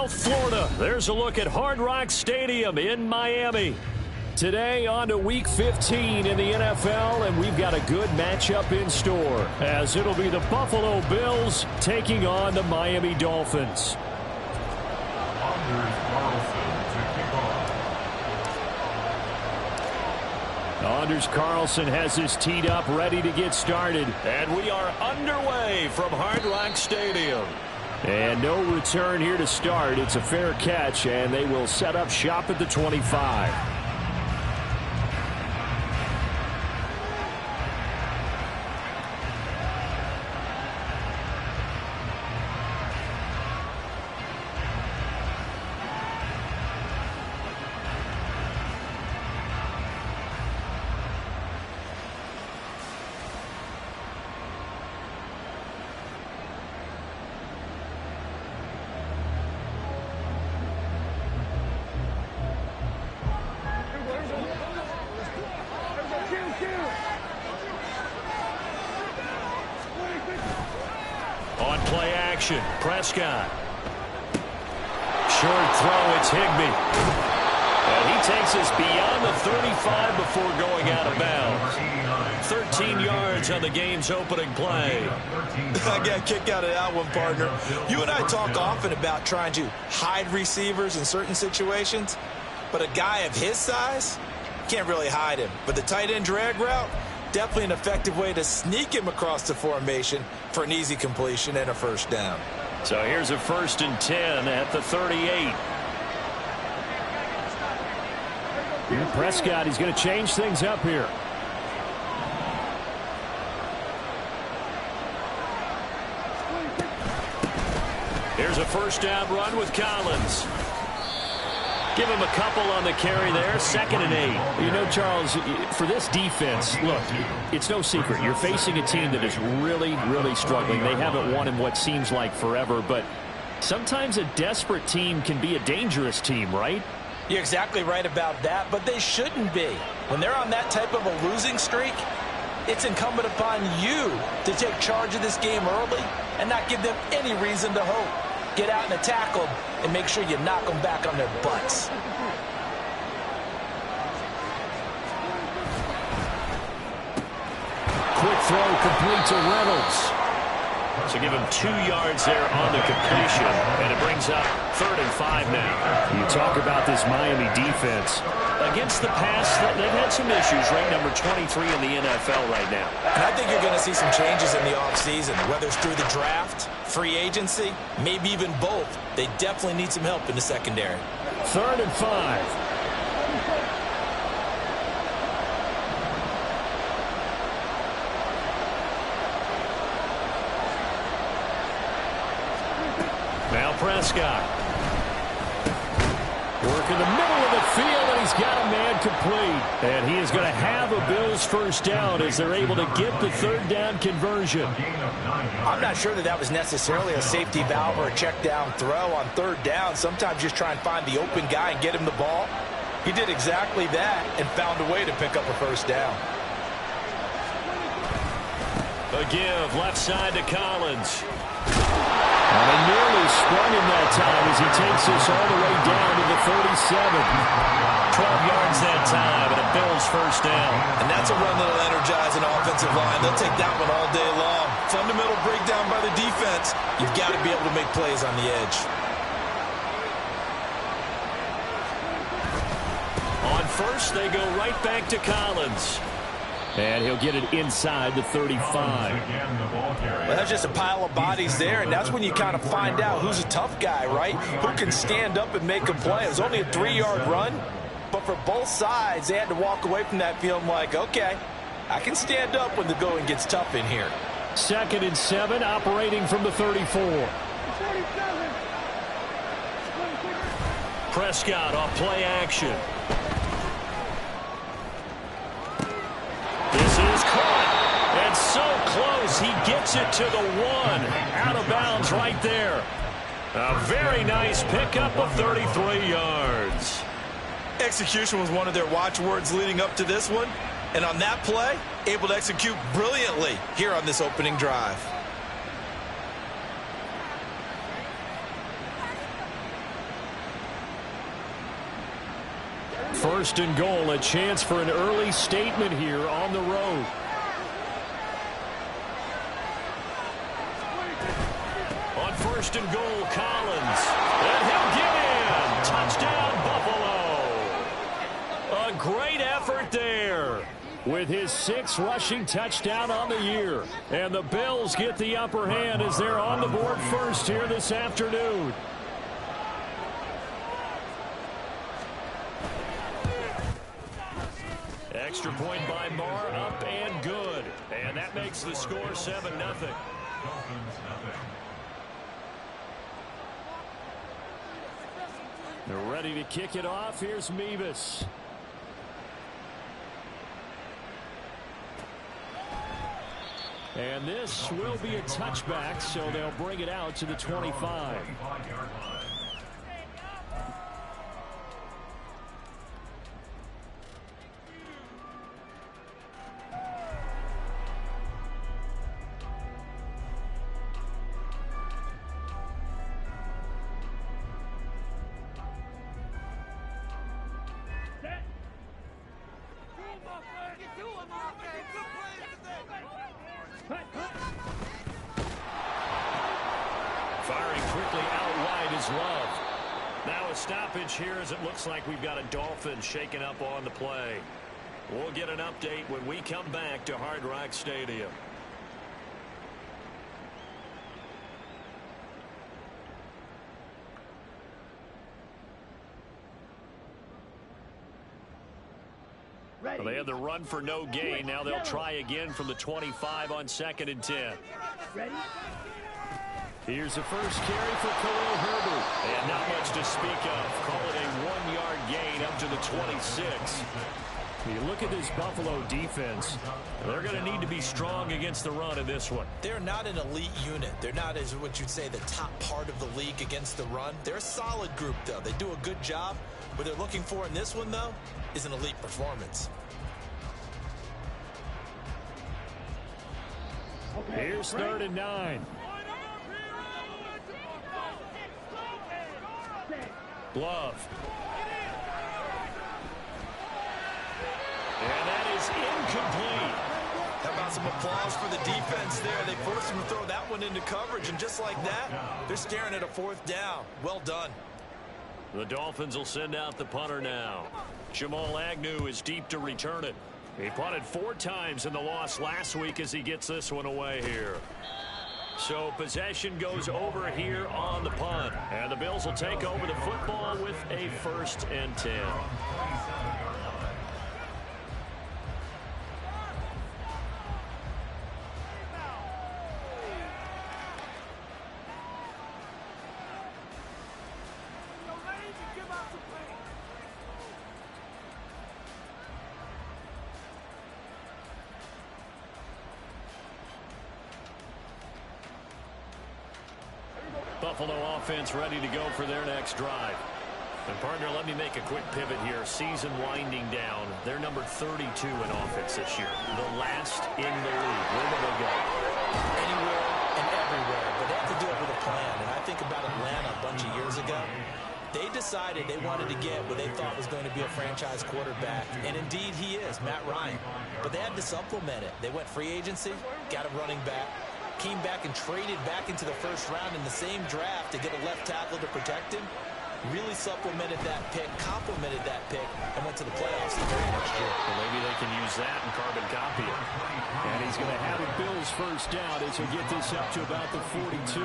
South Florida. There's a look at Hard Rock Stadium in Miami. Today on to Week 15 in the NFL, and we've got a good matchup in store, as it'll be the Buffalo Bills taking on the Miami Dolphins. Anders Carlson has his teed up, ready to get started. And we are underway from Hard Rock Stadium. And no return here to start. It's a fair catch, and they will set up shop at the 25. On play action, Prescott. Short throw, it's Higbee. And he takes us beyond the 35 before going out of bounds. 13 yards on the game's opening play. I got a kick out of that one, partner. You and I talk often about trying to hide receivers in certain situations, but a guy of his size can't really hide him. But the tight end drag route, definitely an effective way to sneak him across the formation for an easy completion and a first down. So here's a 1st and 10 at the 38. Prescott, he's going to change things up here. Here's a first down run with Collins. Give him a couple on the carry there. 2nd and 8. You know, Charles, for this defense, look, it's no secret. You're facing a team that is really, really struggling. They haven't won in what seems like forever, but sometimes a desperate team can be a dangerous team, right? You're exactly right about that, but they shouldn't be. When they're on that type of a losing streak, it's incumbent upon you to take charge of this game early and not give them any reason to hope. Get out and attack them and make sure you knock them back on their butts. Quick throw complete to Reynolds. So give him 2 yards there on the completion, and it brings up 3rd and 5 now. You talk about this Miami defense. Against the pass, they've had some issues, ranked number 23 in the NFL right now. And I think you're going to see some changes in the offseason, whether it's through the draft, free agency, maybe even both. They definitely need some help in the secondary. 3rd and 5. Now Prescott. Work in the middle of the field, and he's got a man complete. And he is going to have a Bills first down as they're able to get the 3rd down conversion. I'm not sure that was necessarily a safety valve or a check down throw on 3rd down. Sometimes just try and find the open guy and get him the ball. He did exactly that and found a way to pick up a first down. A give left side to Collins. And he nearly sprung him that time as he takes us all the way down to the 37. 12 yards that time and a Bills first down. And that's a run that'll energize an offensive line. They'll take that one all day long. Fundamental breakdown by the defense. You've got to be able to make plays on the edge. On first, they go right back to Collins. And he'll get it inside the 35. Well, that's just a pile of bodies there, and that's when you kind of find out who's a tough guy, right? Who can stand up and make a play. It was only a 3-yard run, but for both sides, they had to walk away from that feeling like, okay, I can stand up when the going gets tough in here. 2nd and 7, operating from the 34. Prescott off play action. This is caught, and so close, he gets it to the 1, out of bounds right there. A very nice pickup of 33 yards. Execution was one of their watchwords leading up to this one, and on that play, able to execute brilliantly here on this opening drive. First and goal, a chance for an early statement here on the road. On first and goal, Collins. And he'll get in. Touchdown, Buffalo. A great effort there with his 6th rushing touchdown on the year. And the Bills get the upper hand as they're on the board first here this afternoon. Extra point by Marr, up and good. And that makes the score 7-0. They're ready to kick it off. Here's Mevis. And this will be a touchback, so they'll bring it out to the 25. Firing quickly out wide is Love. Now a stoppage here as it looks like we've got a Dolphin shaken up on the play. We'll get an update when we come back to Hard Rock Stadium. Well, they had the run for no gain. Now they'll try again from the 25 on 2nd and 10. Ready? Here's the first carry for Khalil Herbert. And not much to speak of. Call it a 1-yard gain up to the 26. You look at this Buffalo defense, they're going to need to be strong against the run in this one. They're not an elite unit. They're not, as what you'd say, the top part of the league against the run. They're a solid group, though. They do a good job. What they're looking for in this one, though, is an elite performance. Here's 3rd and 9. Love. And that is incomplete. How about some applause for the defense there? They forced him to throw that one into coverage, and just like that, they're staring at a 4th down. Well done. The Dolphins will send out the punter now. Jamal Agnew is deep to return it. He punted 4 times in the loss last week as he gets this one away here. So possession goes over here on the punt. And the Bills will take over the football with a 1st and 10. Buffalo offense ready to go for their next drive. And, partner, let me make a quick pivot here. Season winding down. They're number 32 in offense this year. The last in the league. Where do they go? Anywhere and everywhere. But they have to do it with a plan. And I think about Atlanta a bunch of years ago. They decided they wanted to get what they thought was going to be a franchise quarterback. And, indeed, he is, Matt Ryan. But they had to supplement it. They went free agency, got a running back. Came back and traded back into the 1st round in the same draft to get a left tackle to protect him. Really supplemented that pick, complemented that pick, and went to the playoffs the very next year. Well, maybe they can use that and carbon copy it. And he's going to have a Bills 1st down as he'll get this up to about the 42.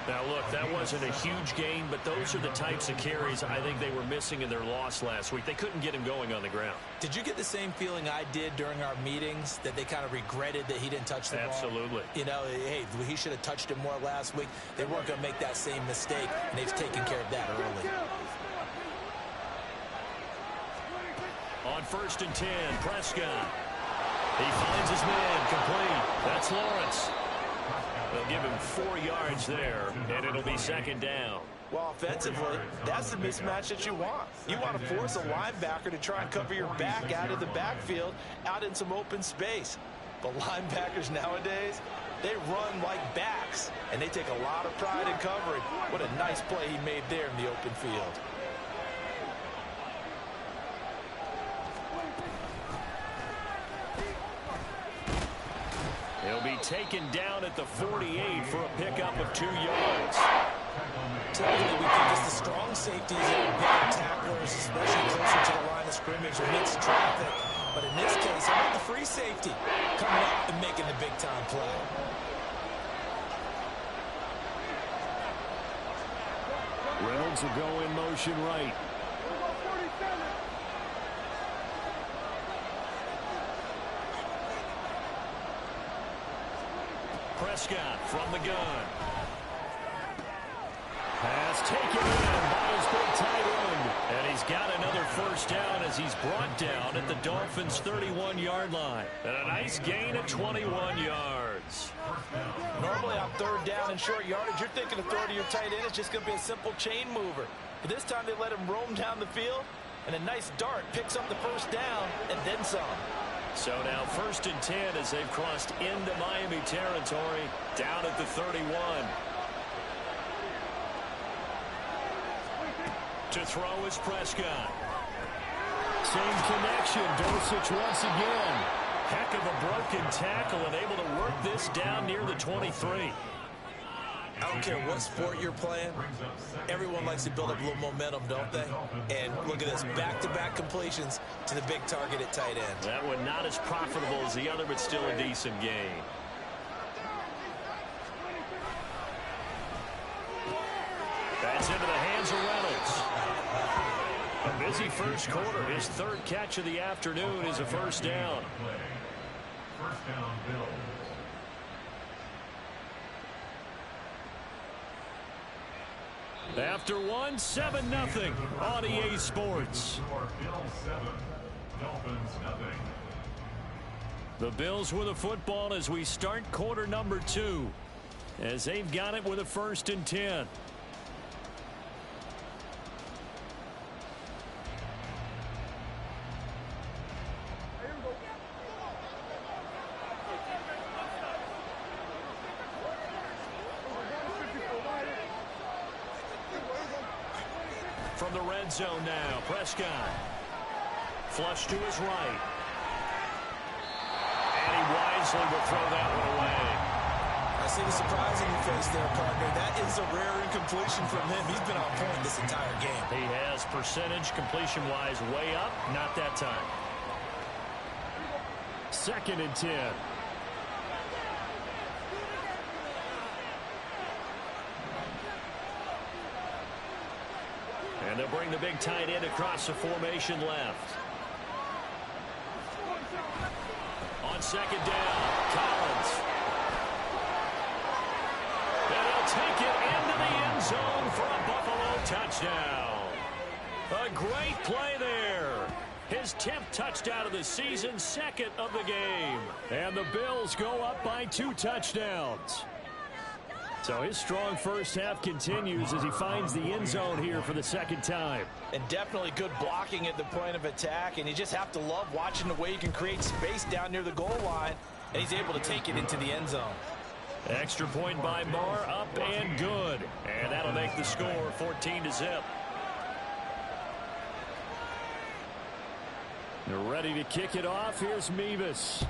Now, look, that wasn't a huge gain, but those are the types of carries I think they were missing in their loss last week. They couldn't get him going on the ground. Did you get the same feeling I did during our meetings, that they kind of regretted that he didn't touch the ball? Absolutely. You know, hey, he should have touched it more last week. They weren't going to make that same mistake, and they've taken care of that early. On 1st and 10, Prescott. He finds his man, complete. That's Lawrence. They'll give him 4 yards there, and it'll be 2nd down. Well, offensively, that's the mismatch that you want. You want to force a linebacker to try and cover your back out of the backfield, out in some open space. But linebackers nowadays, they run like backs, and they take a lot of pride in covering. What a nice play he made there in the open field. taken down at the 48 for a pickup of 2 yards. Typically, we think it's the strong safeties that are bigger tacklers, especially closer to the line of scrimmage or mixed traffic. But in this case, how about the free safety coming up and making the big-time play? Reynolds will go in motion right. Prescott from the gun. Pass taken in by his big tight end. And he's got another first down as he's brought down at the Dolphins' 31-yard line. And a nice gain of 21 yards. Normally on third down and short yardage, you're thinking of throwing to your tight end. It's just going to be a simple chain mover. But this time they let him roam down the field, and a nice dart picks up the first down and then some. So now 1st and 10 as they've crossed into Miami territory, down at the 31. To throw is Prescott. Same connection, Dulcich once again. Heck of a broken tackle and able to work this down near the 23. I don't care what sport you're playing. Everyone likes to build up a little momentum, don't they? And look at this, back-to-back completions to the big target at tight end. That one not as profitable as the other, but still a decent gain. That's into the hands of Reynolds. A busy first quarter. His 3rd catch of the afternoon is a first down. First down, Bills. After one, 7-0 on EA Sports. Bills 7, Dolphins nothing. The Bills with the football as we start quarter number 2, as they've got it with a 1st and 10. From the red zone now, Prescott. Flush to his right. And he wisely will throw that one away. I see the surprise in your face there, partner. That is a rare incompletion from him. He's been on point this entire game. He has percentage completion-wise way up, not that time. 2nd and 10. And they'll bring the big tight end across the formation left. On 2nd down, Collins. And he'll take it into the end zone for a Buffalo touchdown. A great play there. His 10th touchdown of the season, 2nd of the game. And the Bills go up by 2 touchdowns. So his strong first half continues as he finds the end zone here for the 2nd time. And definitely good blocking at the point of attack. And you just have to love watching the way you can create space down near the goal line. And he's able to take it into the end zone. Extra point by Marr, up and good. And that'll make the score 14-0. They're ready to kick it off. Here's Mevis.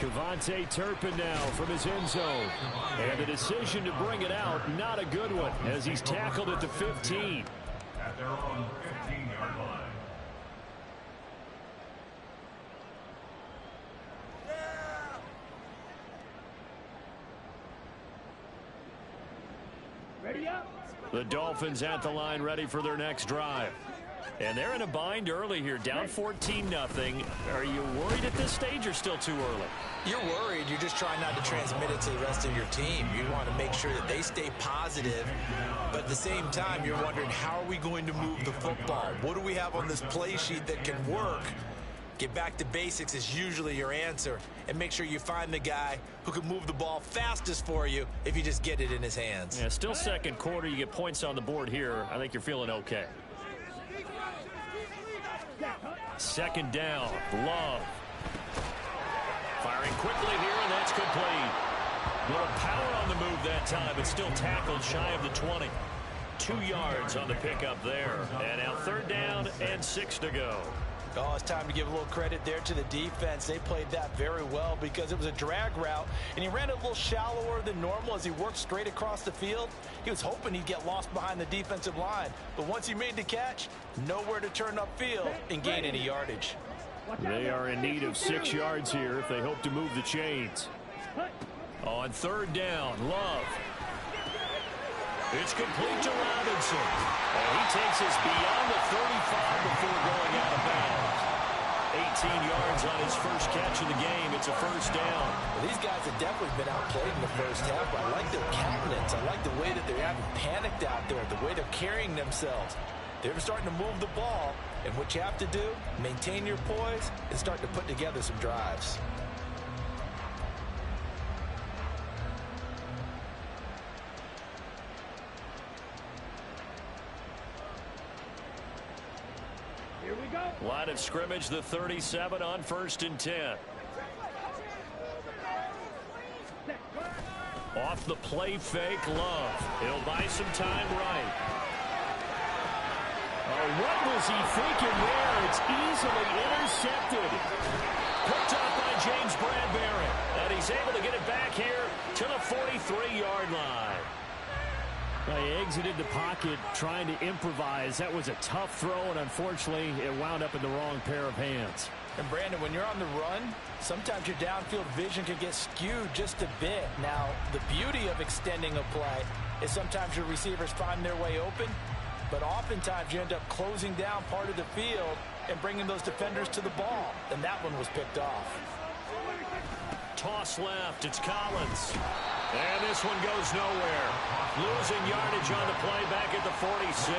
Kevontae Turpin now from his end zone. And the decision to bring it out, not a good one, as he's tackled at the 15. At their own 15-yard line. The Dolphins at the line ready for their next drive. And they're in a bind early here, down 14-0. Are you worried at this stage or still too early? You're worried. You're just trying not to transmit it to the rest of your team. You want to make sure that they stay positive. But at the same time, you're wondering, how are we going to move the football? What do we have on this play sheet that can work? Get back to basics is usually your answer. And make sure you find the guy who can move the ball fastest for you if you just get it in his hands. Yeah, still 2nd quarter. You get points on the board here. I think you're feeling okay. 2nd down, Love. Firing quickly here, and that's complete. A little power on the move that time, but still tackled shy of the 20. 2 yards on the pickup there. And now 3rd down and 6 to go. Oh, it's time to give a little credit there to the defense. They played that very well because it was a drag route, and he ran it a little shallower than normal as he worked straight across the field. He was hoping he'd get lost behind the defensive line, but once he made the catch, nowhere to turn upfield and gain any yardage. They are in need of 6 yards here if they hope to move the chains. On third down, Love. It's complete to Robinson. And he takes us beyond the 35 before going out of bounds. 18 yards on his first catch of the game. It's a first down. Well, these guys have definitely been outplayed in the first half, but I like their countenance. I like the way that they're having panicked out there, the way they're carrying themselves. They're starting to move the ball, and what you have to do, maintain your poise and start to put together some drives. Line of scrimmage, the 37 on 1st and 10. Off the play fake, Love. He'll buy some time right. Oh, what was he thinking there? It's easily intercepted. Picked up by James Bradbury. And he's able to get it back here to the 43-yard line. He exited the pocket trying to improvise. That was a tough throw, and unfortunately, it wound up in the wrong pair of hands. And Brandon, when you're on the run, sometimes your downfield vision can get skewed just a bit. Now, the beauty of extending a play is sometimes your receivers find their way open, but oftentimes you end up closing down part of the field and bringing those defenders to the ball, and that one was picked off. Toss left, it's Collins. And this one goes nowhere. Losing yardage on the play back at the 46.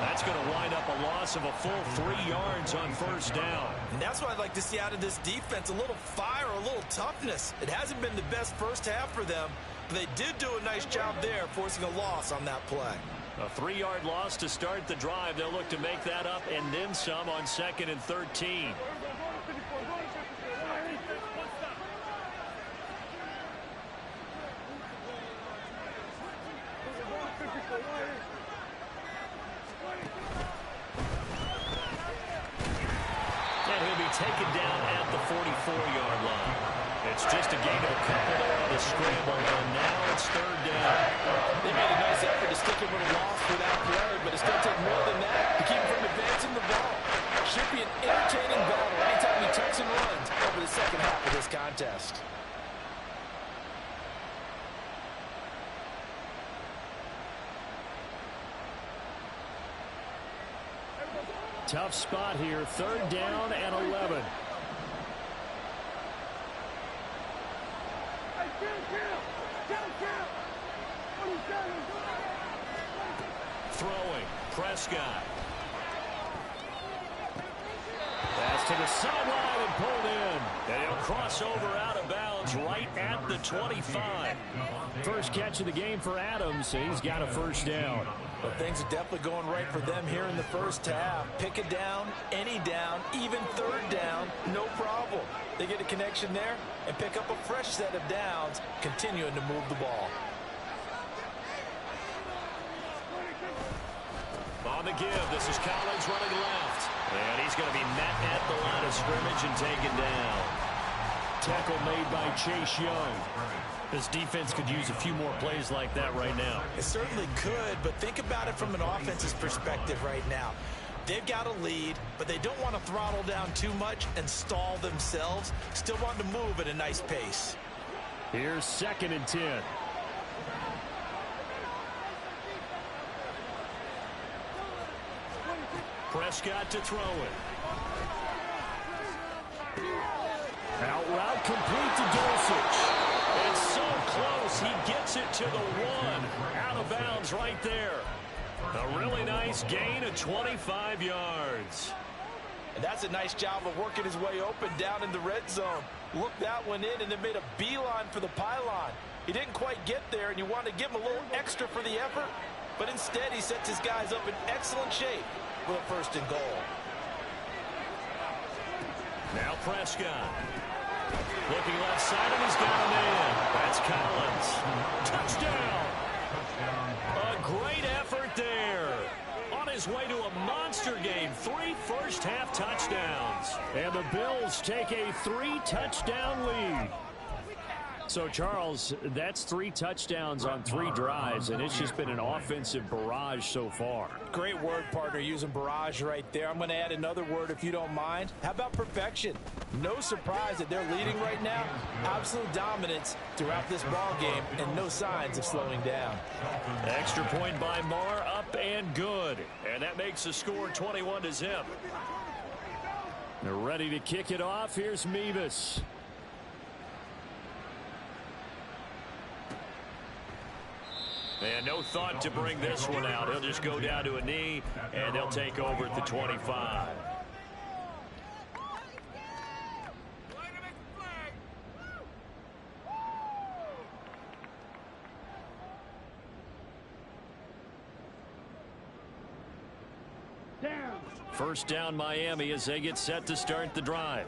That's going to wind up a loss of a full 3 yards on first down. And that's what I'd like to see out of this defense, a little fire, a little toughness. It hasn't been the best first half for them, but they did do a nice job there forcing a loss on that play. A 3-yard loss to start the drive. They'll look to make that up and then some on 2nd and 13. Taken down at the 44-yard line. It's just a gain of a couple there on the scramble, and now it's 3rd down. They made a nice effort to stick him with a loss for that play, but it's going to take more than that to keep him from advancing the ball. Should be an entertaining battle anytime he tucks and runs over the second half of this contest. Tough spot here, 3rd down and 11. Throwing, Prescott. Pass to the sideline and pulled in. And he'll cross over out of bounds right at the 25. First catch of the game for Adams. He's got a first down. But things are definitely going right for them here in the first half. Pick a down, any down, even 3rd down, no problem. They get a connection there and pick up a fresh set of downs, continuing to move the ball. On the give, this is Collins running left. And he's going to be met at the line of scrimmage and taken down. Tackle made by Chase Young. This defense could use a few more plays like that right now. It certainly could, but think about it from an offense's perspective right now. They've got a lead, but they don't want to throttle down too much and stall themselves. Still want to move at a nice pace. Here's 2nd and 10. Prescott to throw it. Out route complete to Dulcich. It's so close, he gets it to the 1. Out of bounds right there. A really nice gain of 25 yards. And that's a nice job of working his way open down in the red zone. Looked that one in and then made a beeline for the pylon. He didn't quite get there, and you want to give him a little extra for the effort, but instead he sets his guys up in excellent shape with a 1st and goal. Now Prescott. Looking left side, and he's got a man. That's Collins. Touchdown. A great effort there. On his way to a monster game 3 first-half touchdowns. And the Bills take a 3-touchdown lead. So, Charles, that's 3 touchdowns on 3 drives, and it's just been an offensive barrage so far. Great word, partner, using barrage right there. I'm going to add another word if you don't mind. How about perfection? No surprise that they're leading right now. Absolute dominance throughout this ball game and no signs of slowing down. Extra point by Marr, up and good. And that makes the score 21-0. They're ready to kick it off. Here's Mevis. And no thought to bring this one out. He'll just go down to a knee, and they'll take over at the 25. First down Miami as they get set to start the drive.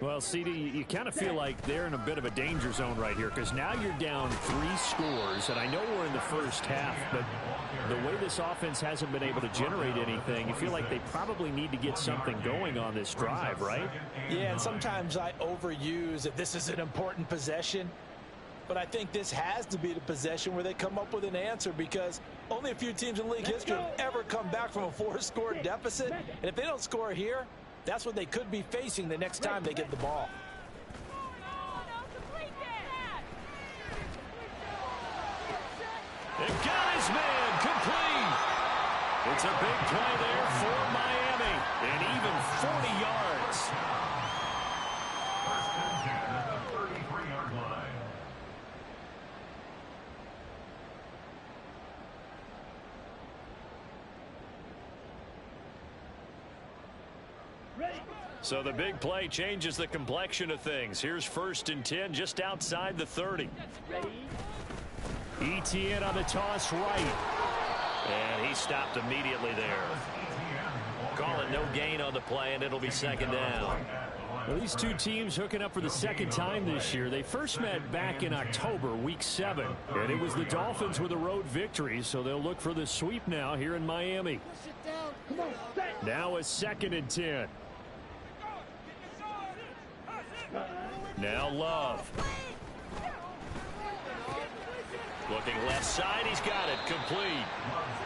Well, CD, you kind of feel like they're in a bit of a danger zone right here because now you're down 3 scores, and I know we're in the first half, but the way this offense hasn't been able to generate anything, you feel like they probably need to get something going on this drive, right? Yeah, and sometimes I overuse that this is an important possession, but I think this has to be the possession where they come up with an answer because only a few teams in league history have ever come back from a 4-score deficit, and if they don't score here, that's what they could be facing the next time they get the ball. It got his man complete. It's a big play there for Miami, and even 40 yards. First and 10 at the 33-yard line. So the big play changes the complexion of things. Here's first and 10 just outside the 30. Etienne on the toss right. And he stopped immediately there. Call it no gain on the play, and it'll be second down. Well, these two teams hooking up for the second time this year. They first met back in October, week 7. And it was the Dolphins with a road victory, so they'll look for the sweep now here in Miami. Now a second and 10. Now Love. Looking left side, he's got it complete.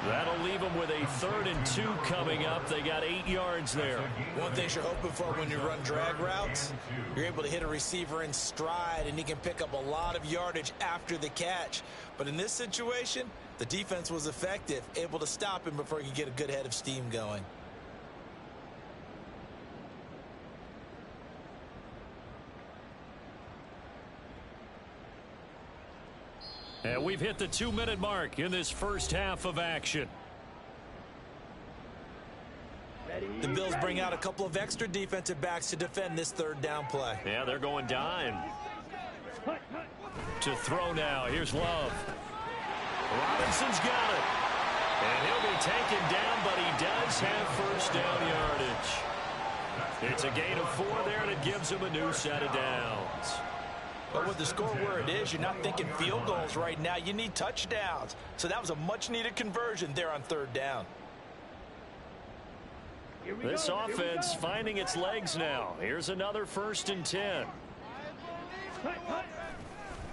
That'll leave him with a 3rd and 2 coming up. They got 8 yards there. One thing you're hoping for when you run drag routes, you're able to hit a receiver in stride and he can pick up a lot of yardage after the catch. But in this situation, the defense was effective, able to stop him before he could get a good head of steam going. And we've hit the 2-minute mark in this first half of action. The Bills bring out a couple of extra defensive backs to defend this 3rd down play. Yeah, they're going dime. To throw now. Here's Love. Robinson's got it. And he'll be taken down, but he does have first down yardage. It's a gain of 4 there, and it gives him a new set of downs. But with the score where it is, you're not thinking field goals right now. You need touchdowns. So that was a much-needed conversion there on 3rd down. This offense finding its legs now. Here's another 1st and 10.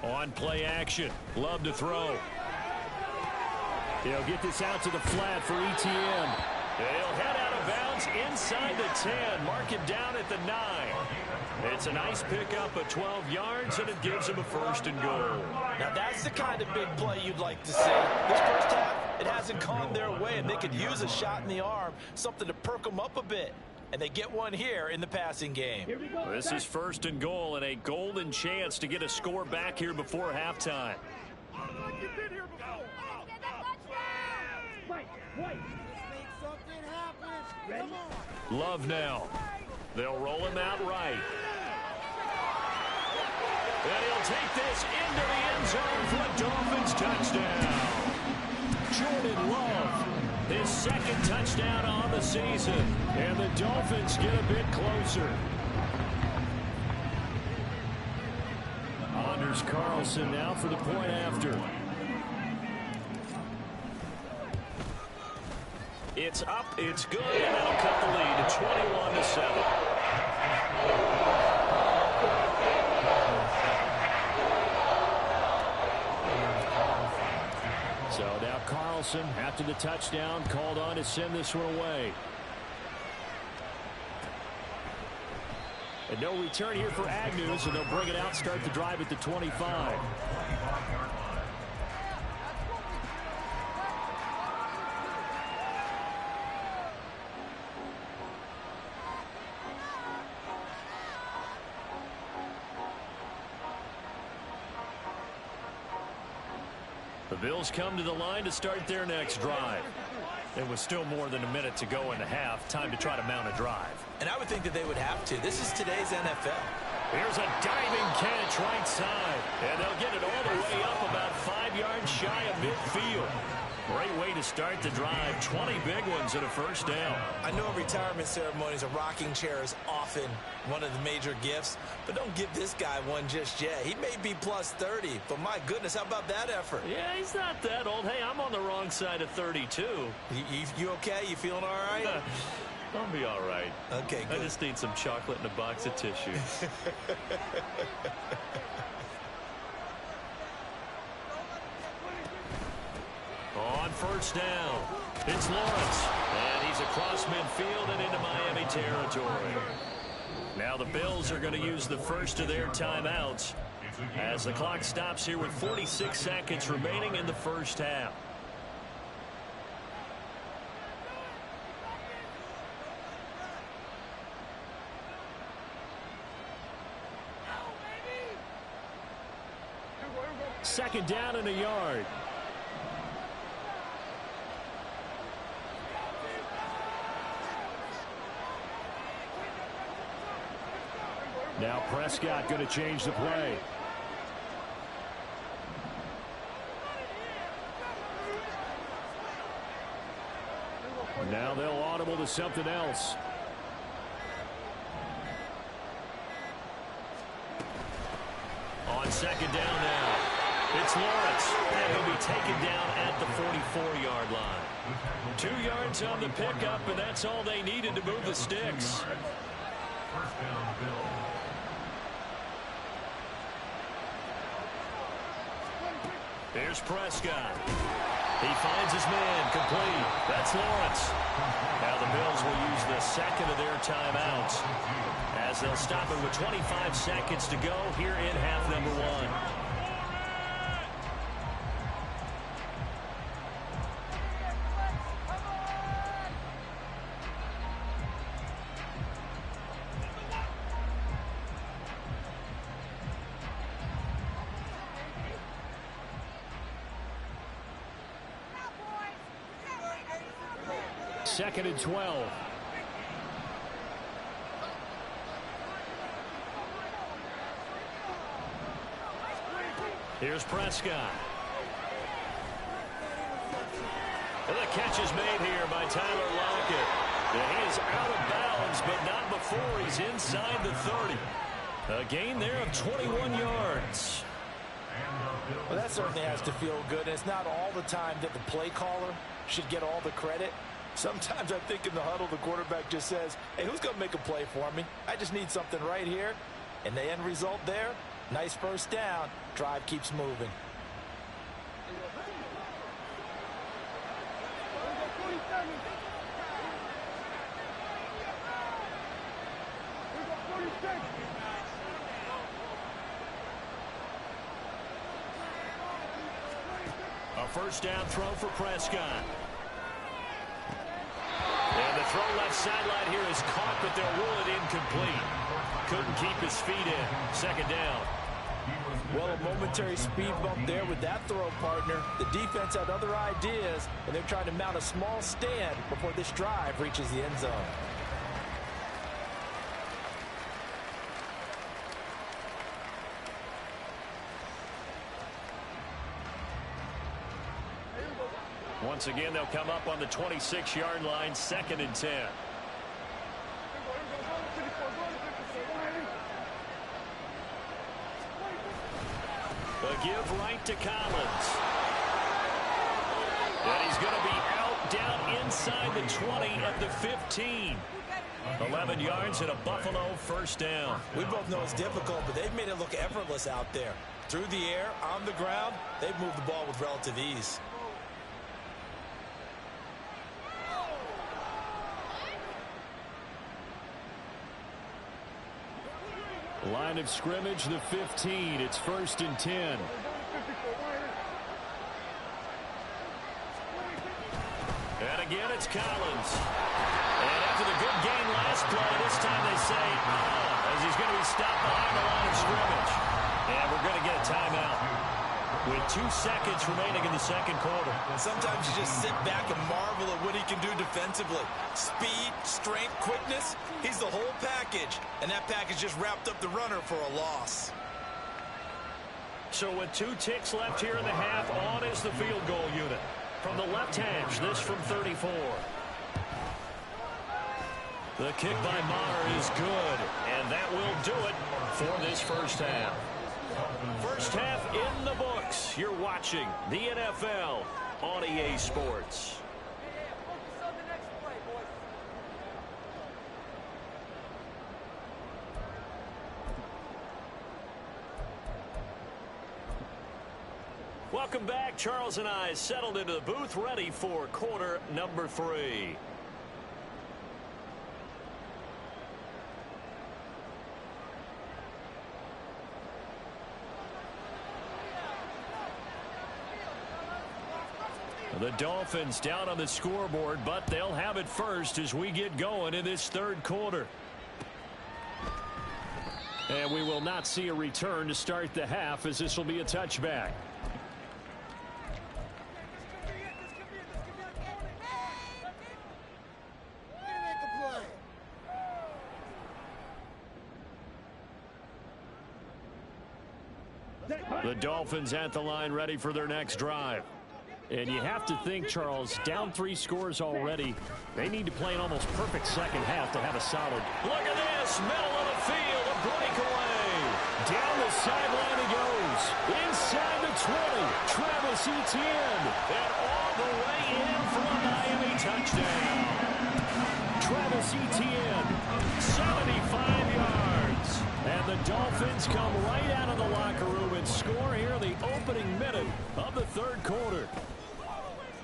On play action. Love to throw. He'll get this out to the flat for Etienne. He'll head out of bounds inside the 10. Mark it down at the 9. It's a nice pickup of 12 yards, and it gives him a 1st and goal. Now, that's the kind of big play you'd like to see. This first half, it hasn't gone their way, and they could use a shot in the arm, something to perk them up a bit. And they get one here in the passing game. This is 1st and goal, and a golden chance to get a score back here before halftime. Love now. They'll roll him out right. And he'll take this into the end zone for a Dolphins touchdown. Jordan Love, his 2nd touchdown on the season. And the Dolphins get a bit closer. Anders Carlson now for the point after. It's up, it's good, and that'll cut the lead to 21-7. So now Carlson, after the touchdown, called on to send this one away. And no return here for Agnew, so they'll bring it out, start the drive at the 25. The Bills come to the line to start their next drive. It was still more than a minute to go in the half. Time to try to mount a drive. And I would think that they would have to. This is today's NFL. Here's a diving catch right side. And they'll get it all the way up about 5 yards shy of midfield. Great way to start the drive. 20 big ones and a first down. I know at retirement ceremonies a rocking chair is often one of the major gifts, but don't give this guy one just yet. He may be plus 30, but my goodness, how about that effort? Yeah, he's not that old. Hey, I'm on the wrong side of 32. You okay? You feeling all right? I'll be all right. Okay, good. I just need some chocolate and a box of tissue. On first down, it's Lawrence, and he's across midfield and into Miami territory. Now the Bills are going to use the first of their timeouts as the clock stops here with 46 seconds remaining in the first half. Second down and a yard. Now Prescott going to change the play. Now they'll audible to something else. On second down now, it's Lawrence, and he'll be taken down at the 44-yard line. 2 yards on the pickup, and that's all they needed to move the sticks. First down, Bills. Here's Prescott. He finds his man, complete. That's Lawrence. Now the Bills will use the second of their timeouts as they'll stop it with 25 seconds to go here in half number one. Second and 12. Here's Prescott. And the catch is made here by Tyler Lockett. And he is out of bounds, but not before he's inside the 30. A gain there of 21 yards. Well, that certainly has to feel good. And it's not all the time that the play caller should get all the credit. Sometimes I think in the huddle, the quarterback just says, hey, who's going to make a play for me? I just need something right here. And the end result there, nice first down. Drive keeps moving. A first down throw for Prescott. And the throw left sideline here is caught, but they'll rule it incomplete. Couldn't keep his feet in. Second down. Well, a momentary speed bump there with that throw, partner. The defense had other ideas, and they're trying to mount a small stand before this drive reaches the end zone. Once again, they'll come up on the 26-yard line, second and 10. A give right to Collins. And he's going to be out down inside inside the 20 at the 15. 11 yards and a Buffalo first down. We both know it's difficult, but they've made it look effortless out there. Through the air, on the ground, they've moved the ball with relative ease. Line of scrimmage, the 15. It's 1st and 10. And again, it's Collins. And after the good gain last play, this time they say, as he's going to be stopped behind the line of scrimmage. And we're going to get a timeout with 2 seconds remaining in the second quarter. Sometimes you just sit back and marvel at what he can do defensively. Speed, strength, quickness, he's the whole package. And that package just wrapped up the runner for a loss. So with 2 ticks left here in the half, on is the field goal unit. From the left hash, this from 34. The kick by Maher is good, and that will do it for this first half. First half in the books. You're watching the NFL on EA Sports. Welcome back. Charles and I settled into the booth, ready for quarter number 3. The Dolphins down on the scoreboard, but they'll have it first as we get going in this third quarter. And we will not see a return to start the half, as this will be a touchback. The Dolphins at the line, ready for their next drive. And you have to think, Charles, down 3 scores already. They need to play an almost perfect second half to have a solid. Look at this, middle of the field, a breakaway. Down the sideline he goes. Inside the 20, Travis Etienne. And all the way in for a Miami touchdown. Travis Etienne, 75 yards. And the Dolphins come right out of the locker room and score here in the opening minute of the third quarter.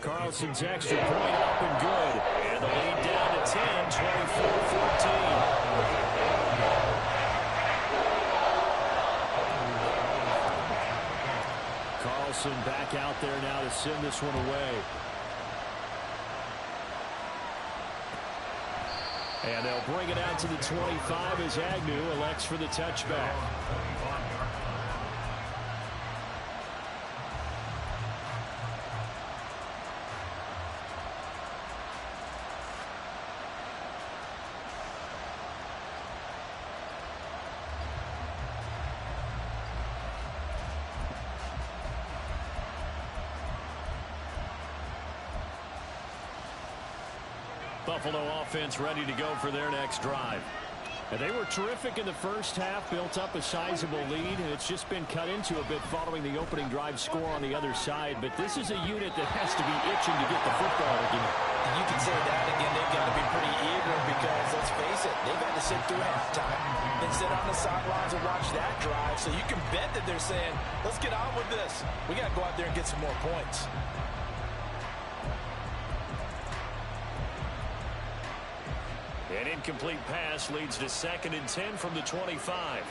Carlson's extra point up and good. And the lead down to 10, 24-14. Carlson back out there now to send this one away. And they'll bring it out to the 25 as Agnew elects for the touchback. Buffalo offense ready to go for their next drive. And they were terrific in the first half, built up a sizable lead, and it's just been cut into a bit following the opening drive score on the other side. But this is a unit that has to be itching to get the football again. You can say that again. They've got to be pretty eager because, let's face it, they've had to sit through halftime and sit on the sidelines and watch that drive. So you can bet that they're saying, let's get on with this. We got to go out there and get some more points. An incomplete pass leads to 2nd and 10 from the 25.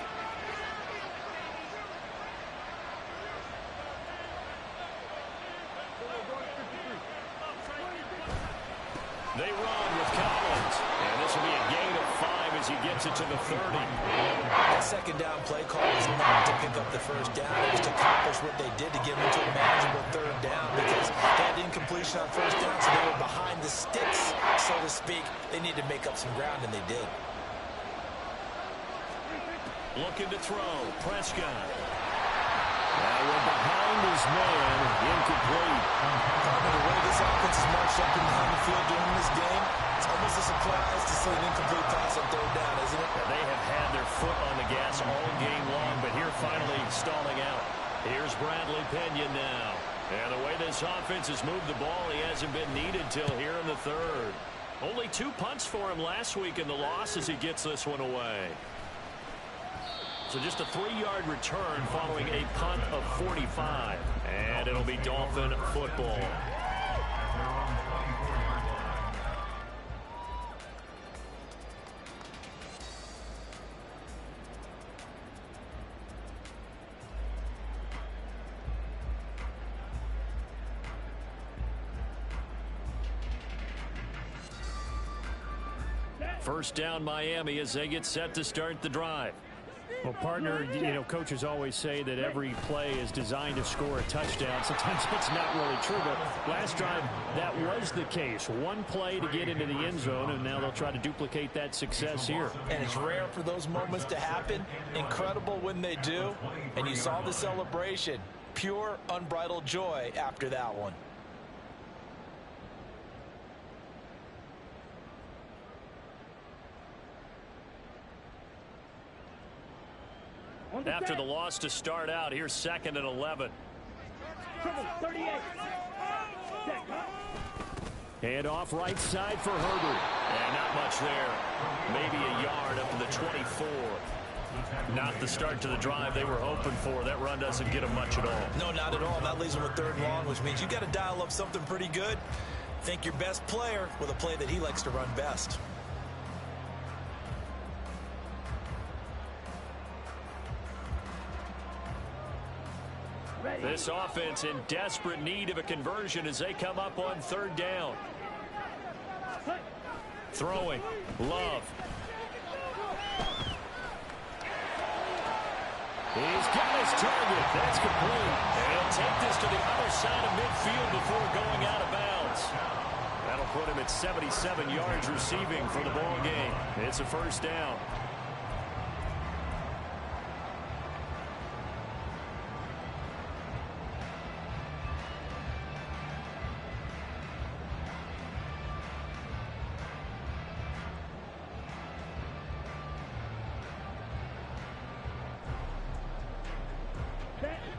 They run with Collins. And this will be a gain of 5 as he gets it to the 30. That second down play call was not to pick up the first down. It was to accomplish what they did to get them into a manageable third down because they had incompletion on first down, so they were behind the sticks, so to speak. They needed to make up some ground, and they did. Looking to throw. Prescott. That one behind his man. Incomplete. The way this offense is marched up and down the field during this game, it's almost a surprise to see an incomplete pass on third down, isn't it? They have had their foot on the gas all game long, but here finally stalling out. Here's Bradley Pinion now. And the way this this offense has moved the ball. He hasn't been needed till here in the third. Only 2 punts for him last week in the loss as he gets this one away. So just a 3-yard return following a punt of 45. And it'll be Dolphin football. First down Miami as they get set to start the drive. Well, partner, coaches always say that every play is designed to score a touchdown. Sometimes it's not really true, but last drive, that was the case. One play to get into the end zone, and now they'll try to duplicate that success here. And it's rare for those moments to happen. Incredible when they do. And you saw the celebration. Pure, unbridled joy after that one. After the loss to start out, here's 2nd and 11. Hand off right side for Herbert. And not much there. Maybe a yard up to the 24. Not the start to the drive they were hoping for. That run doesn't get them much at all. No, not at all. That leaves them with 3rd and long, which means you got to dial up something pretty good. Think your best player with a play that he likes to run best. This offense in desperate need of a conversion as they come up on 3rd down. Throwing. Love. He's got his target. That's complete. And he'll take this to the other side of midfield before going out of bounds. That'll put him at 77 yards receiving for the ball game. It's a 1st down.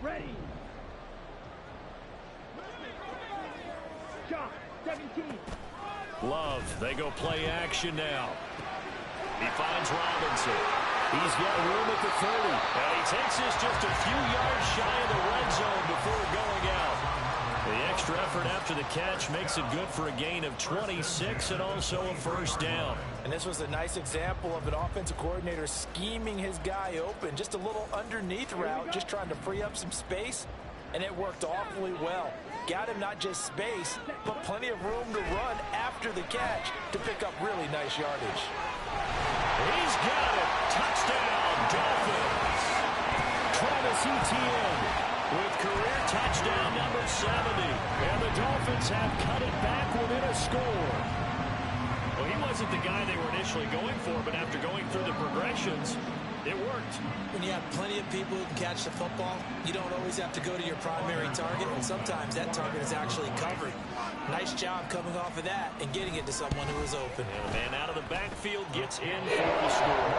Ready. Shot 17. Love, they go play action now. He finds Robinson. He's got room at the 30. And he takes this just a few yards shy of the red zone before going out. The extra effort after the catch makes it good for a gain of 26 and also a 1st down. And this was a nice example of an offensive coordinator scheming his guy open. Just a little underneath route, just trying to free up some space. And it worked awfully well. Got him not just space, but plenty of room to run after the catch to pick up really nice yardage. He's got it. Touchdown, Dolphins. Travis Etienne with career touchdown number 70. And the Dolphins have cut it back within a score. Well, he wasn't the guy they were initially going for, but after going through the progressions, it worked. When you have plenty of people who can catch the football, you don't always have to go to your primary target, and sometimes that target is actually covered. Nice job coming off of that and getting it to someone who is open. And a man out of the backfield gets in for the score.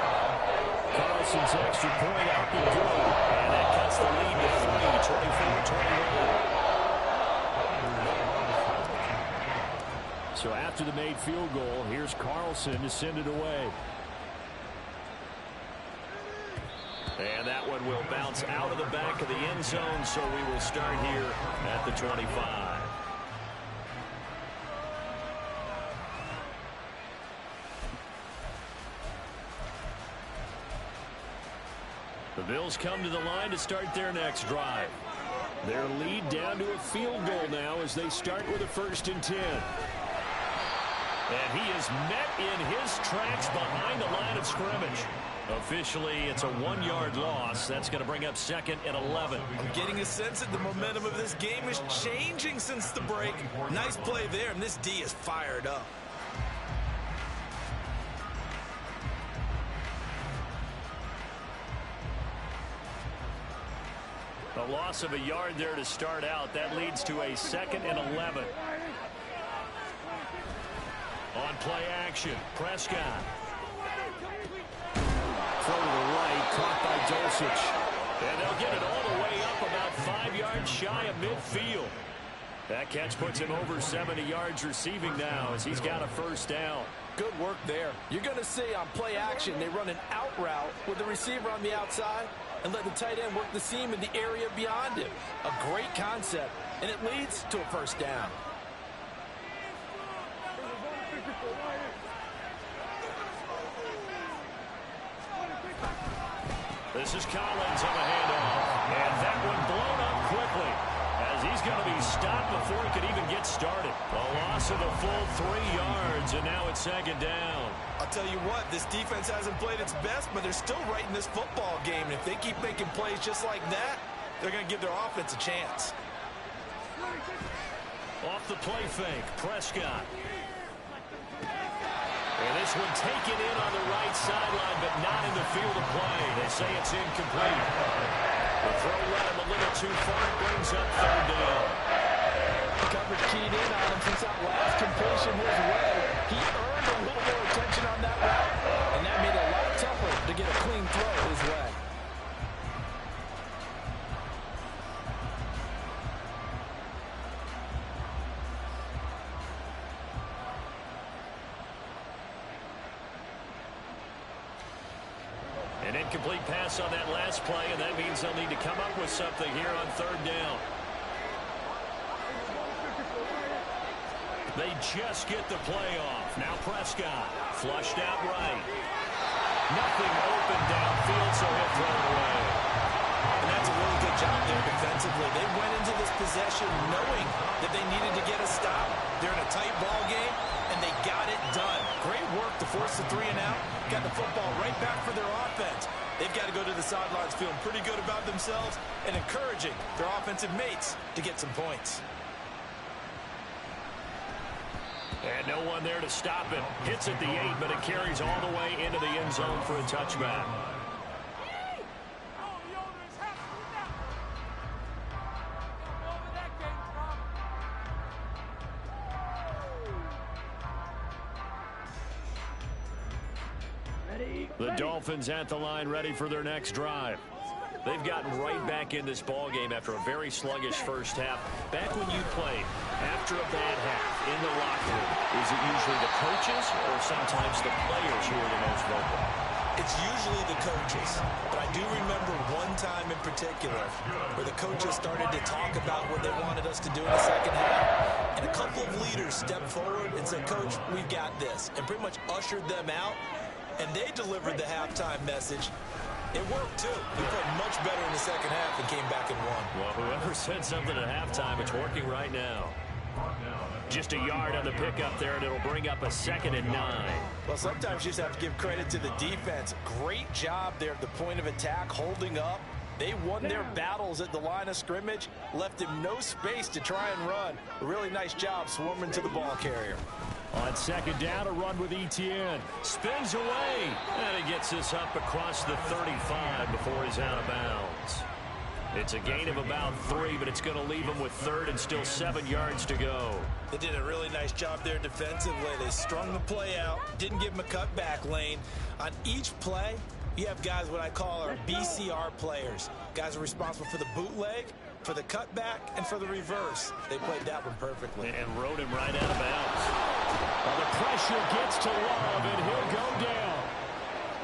Carlson's extra point up and good. And that cuts the lead to 3, 24-21. So after the made field goal, here's Carlson to send it away. And that one will bounce out of the back of the end zone, so we will start here at the 25. The Bills come to the line to start their next drive. Their lead down to a field goal now as they start with a 1st and 10. And he is met in his tracks behind the line of scrimmage. Officially, it's a 1-yard loss. That's going to bring up 2nd and 11. I'm getting a sense that the momentum of this game is changing since the break. Nice play there, and this D is fired up. A loss of a yard there to start out. That leads to a 2nd and 11. On play action, Prescott. Throw to the right, caught by Dulcich. And they'll get it all the way up about 5 yards shy of midfield. That catch puts him over 70 yards receiving now as he's got a first down. Good work there. You're going to see on play action, they run an out route with the receiver on the outside and let the tight end work the seam in the area beyond him. A great concept, and it leads to a first down. This is Collins on the handoff, and that one blown up quickly as he's going to be stopped before he could even get started. A loss of a full 3 yards, and now it's second down. I'll tell you what, this defense hasn't played its best, but they're still right in this football game. And if they keep making plays just like that, they're going to give their offense a chance. Off the play fake, Prescott. And this one taken in on the right sideline, but not in the field of play. They say it's incomplete. The throw led him a little too far. It brings up third down. Coverage keyed in on him since that last completion his way. He earned a little more attention on that route, and that made it a lot tougher to get a clean throw his way. An incomplete pass on that last play, and that means they'll need to come up with something here on third down. They just get the play off. Now Prescott, flushed out right. Nothing open downfield, so he'll throw it away. And that's a really good job there defensively. They went into this possession knowing that they needed to get a stop. They're in a tight ball game, and they got it done. Great work to force the 3 and out. Got the football right back for their offense. They've got to go to the sidelines feeling pretty good about themselves and encouraging their offensive mates to get some points. And no one there to stop it. Hits at the 8, but it carries all the way into the end zone for a touchback. The Dolphins at the line, ready for their next drive. They've gotten right back in this ball game after a very sluggish first half. Back when you played, after a bad half in the locker room, is it usually the coaches or sometimes the players who are the most vocal? It's usually the coaches, but I do remember one time in particular where the coaches started to talk about what they wanted us to do in the second half, and a couple of leaders stepped forward and said, "Coach, we've got this," and pretty much ushered them out, and they delivered the halftime message. It worked, too. We played much better in the second half and came back and won. Well, whoever said something at halftime, it's working right now. Just a yard on the pickup there, and it'll bring up a 2nd and 9. Well, sometimes you just have to give credit to the defense. Great job there at the point of attack, holding up. They won their battles at the line of scrimmage, left him no space to try and run. A really nice job swarming to the ball carrier. On second down, a run with Etienne. Spins away. And he gets this up across the 35 before he's out of bounds. It's a gain of about 3, but it's going to leave him with 3rd and still 7 yards to go. They did a really nice job there defensively. They strung the play out, didn't give him a cutback lane. On each play, you have guys what I call our BCR players. Guys are responsible for the bootleg, for the cutback, and for the reverse. They played that one perfectly. And rode him right out of bounds. Well, the pressure gets to Love, and he'll go down.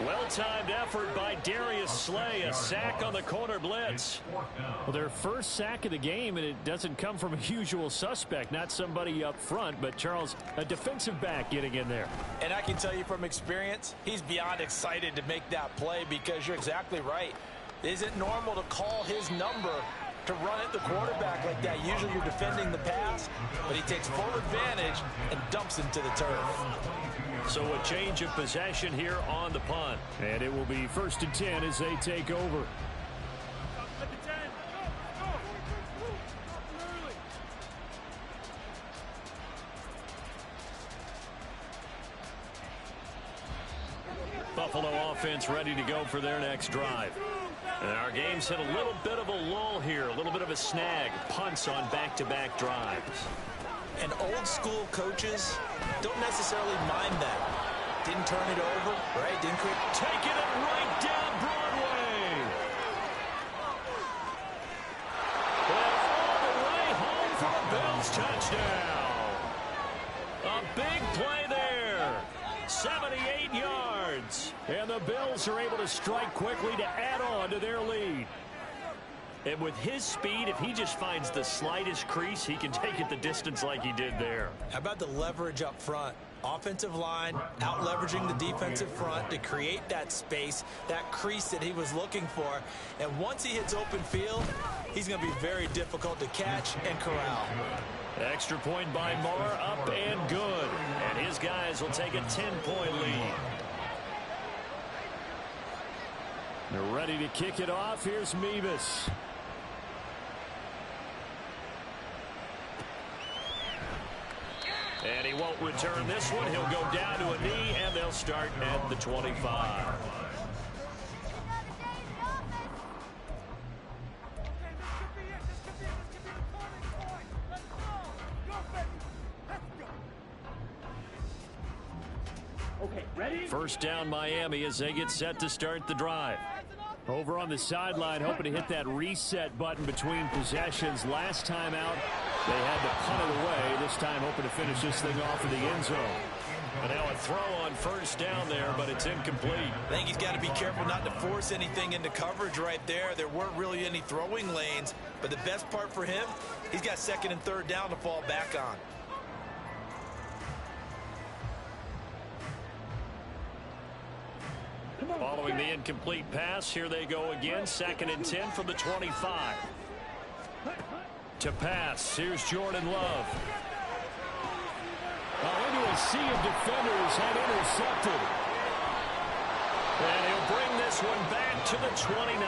Well-timed effort by Darius Slay, a sack on the corner blitz. Well, their first sack of the game, and it doesn't come from a usual suspect, not somebody up front, but Charles, a defensive back getting in there. And I can tell you from experience, he's beyond excited to make that play because you're exactly right. It isn't normal to call his number to run at the quarterback like that. Usually you're defending the pass, but he takes full advantage and dumps him to the turf. So a change of possession here on the punt. And it will be 1st and 10 as they take over. Buffalo offense ready to go for their next drive. And our game's hit a little bit of a lull here, a little bit of a snag. Punts on back-to-back drives. And old-school coaches don't necessarily mind that. Didn't turn it over, right? Didn't quit. Taking it right down Broadway. Well, all the way home for a Bills Throws touchdown. A big play there. 78 yards. And the Bills are able to strike quickly to add on to their lead. And with his speed, if he just finds the slightest crease, he can take it the distance like he did there. How about the leverage up front? Offensive line out leveraging the defensive front to create that space, that crease that he was looking for. And once he hits open field, he's going to be very difficult to catch and corral. Extra point by Marr, up and good. And his guys will take a 10-point lead. They're ready to kick it off. Here's Mevis. And he won't return this one. He'll go down to a knee, and they'll start at the 25. First down Miami as they get set to start the drive. Over on the sideline, hoping to hit that reset button between possessions. Last time out, they had to punt it away. This time hoping to finish this thing off in the end zone. And now a throw on first down there, but it's incomplete. I think he's got to be careful not to force anything into coverage right there. There weren't really any throwing lanes, but the best part for him, he's got second and third down to fall back on. Following the incomplete pass, here they go again. Second and 10 from the 25. To pass, here's Jordan Love. Into a sea of defenders had intercepted. And he'll bring this one back to the 29.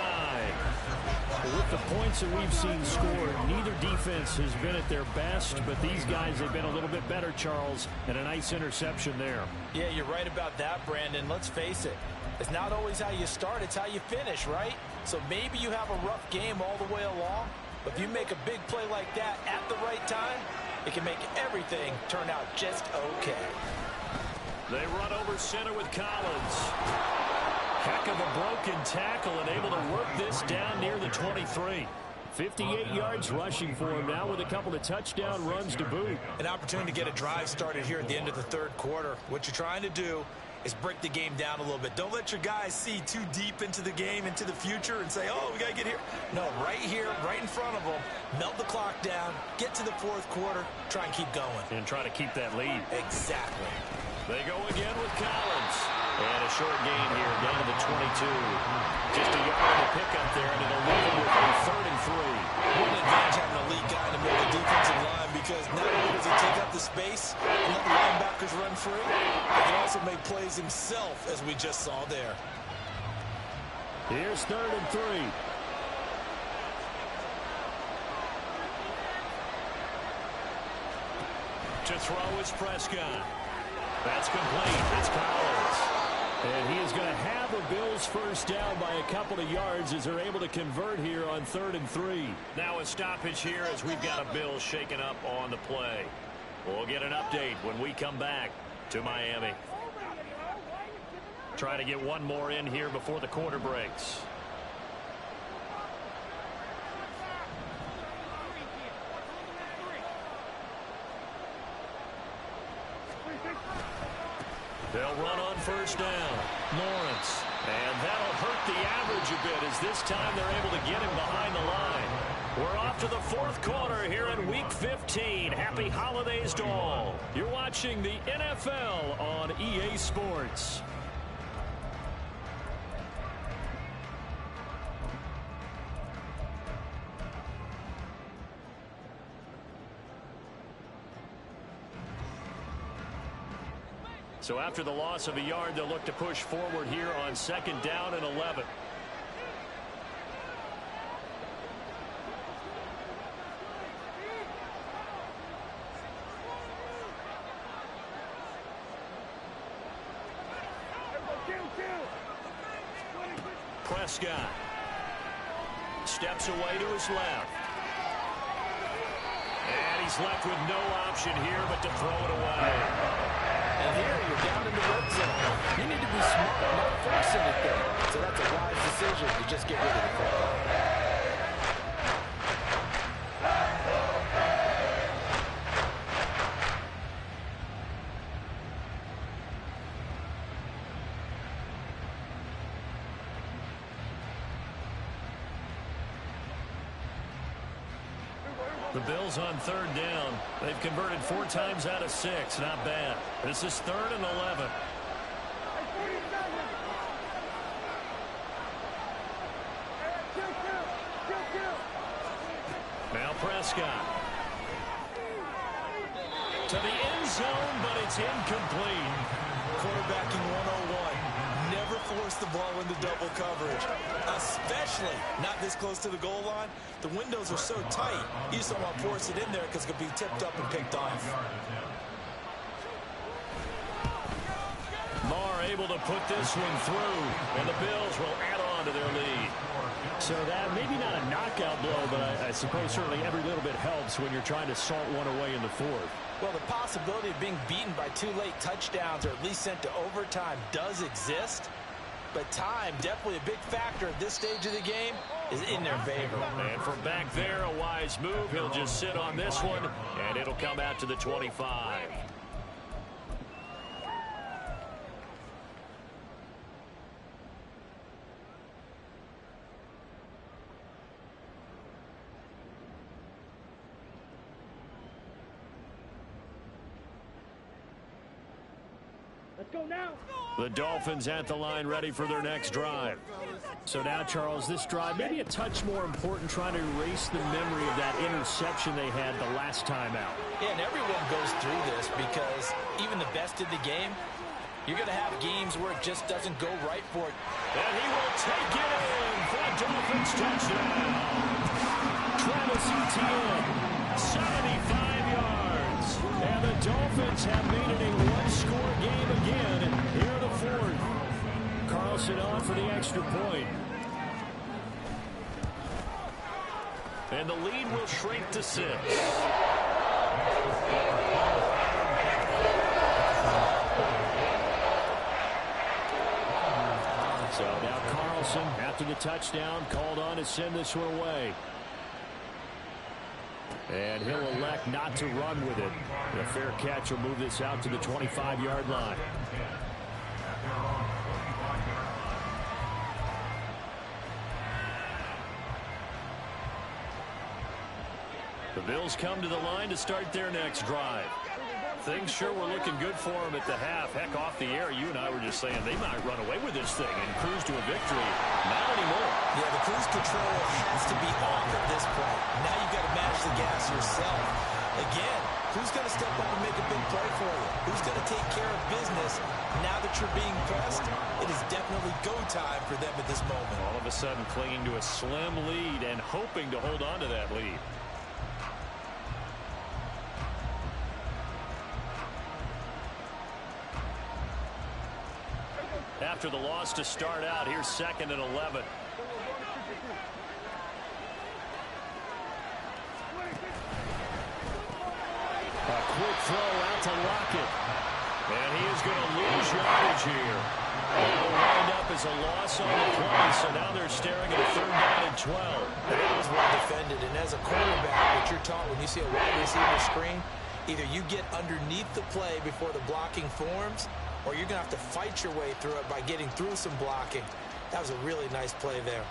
With the points that we've seen scored, neither defense has been at their best, but these guys have been a little bit better, Charles, and a nice interception there. Yeah, you're right about that, Brandon. Let's face it. It's not always how you start, it's how you finish, right? So maybe you have a rough game all the way along, but if you make a big play like that at the right time, it can make everything turn out just okay. They run over center with Collins. Heck of a broken tackle and able to work this down near the 23. 58 yards rushing for him now with a couple of touchdown runs to boot. An opportunity to get a drive started here at the end of the third quarter. What you're trying to do is break the game down a little bit. Don't let your guys see too deep into the game, into the future, and say, oh, we got to get here. No, right here, right in front of them, melt the clock down, get to the fourth quarter, try and keep going. And try to keep that lead. Exactly. They go again with Collins. And a short gain here, down to the 22. Just a yard on the pickup there, and it'll leave them with a 3rd and 3. What an advantage having an elite guy in the middle of the defensive line, because not only does he take up the space and let the linebackers run free, he can also make plays himself, as we just saw there. Here's 3rd and 3. To throw is Prescott. That's complete. It's Collins. And he is going to have the Bills first down by a couple of yards as they're able to convert here on 3rd and 3. Now a stoppage here as we've got a Bills shaken up on the play. We'll get an update when we come back to Miami. Trying to get one more in here before the quarter breaks. They'll run on first down. Lawrence. And that'll hurt the average a bit as this time they're able to get him behind the line. We're off to the fourth quarter here in Week 15. Happy holidays to all. You're watching the NFL on EA Sports. So after the loss of a yard, they'll look to push forward here on 2nd down and 11. Prescott steps away to his left. And he's left with no option here but to throw it away. And here you're down in the red zone. You need to be smart, not force anything. So that's a wise decision to just get rid of the football. The Bills on third down. They've converted 4 times out of 6. Not bad. This is 3rd and 11. Now Prescott. To the end zone, but it's incomplete. Quarterbacking 101. Never force the ball into double coverage, especially not this close to the goal line. The windows are so tight, you just don't want to force it in there because it could be tipped up and picked off. Marr able to put this one through, and the Bills will add on to their lead. So that maybe not a knockout blow, but I suppose certainly every little bit helps when you're trying to salt one away in the 4th. Well, the possibility of being beaten by 2 late touchdowns or at least sent to overtime does exist. But time, definitely a big factor at this stage of the game, is in their favor. And from back there, a wise move. He'll just sit on this one, and it'll come out to the 25. Let's go now. The Dolphins at the line ready for their next drive. So now, Charles, this drive maybe a touch more important, trying to erase the memory of that interception they had the last time out. Yeah, and everyone goes through this because even the best of the game, you're going to have games where it just doesn't go right for it. And he will take it in for a Dolphins touchdown. Travis Etienne, 75 yards. And the Dolphins have made it a one-score game again here in the 4th. Carlson on for the extra point. And the lead will shrink to 6. So now Carlson, after the touchdown, called on to send this one away. And he'll elect not to run with it. A fair catch will move this out to the 25-yard line. The Bills come to the line to start their next drive. Things sure were looking good for them at the half. Heck, off the air, you and I were just saying they might run away with this thing and cruise to a victory. Not anymore. Yeah, the cruise control has to be off at this point. Now you've got to manage the gas yourself. Again, who's going to step up and make a big play for you? Who's going to take care of business now that you're being pressed? It is definitely go time for them at this moment. All of a sudden clinging to a slim lead and hoping to hold on to that lead. After the loss to start out, here's 2nd and 11. A quick throw out to Lockett. And he is going to lose yardage here. It'll wind up as a loss on the play, so now they're staring at a 3rd down and 12. That was well defended, and as a quarterback, what you're taught when you see a wide receiver screen, either you get underneath the play before the blocking forms, or you're going to have to fight your way through it by getting through some blocking. That was a really nice play there.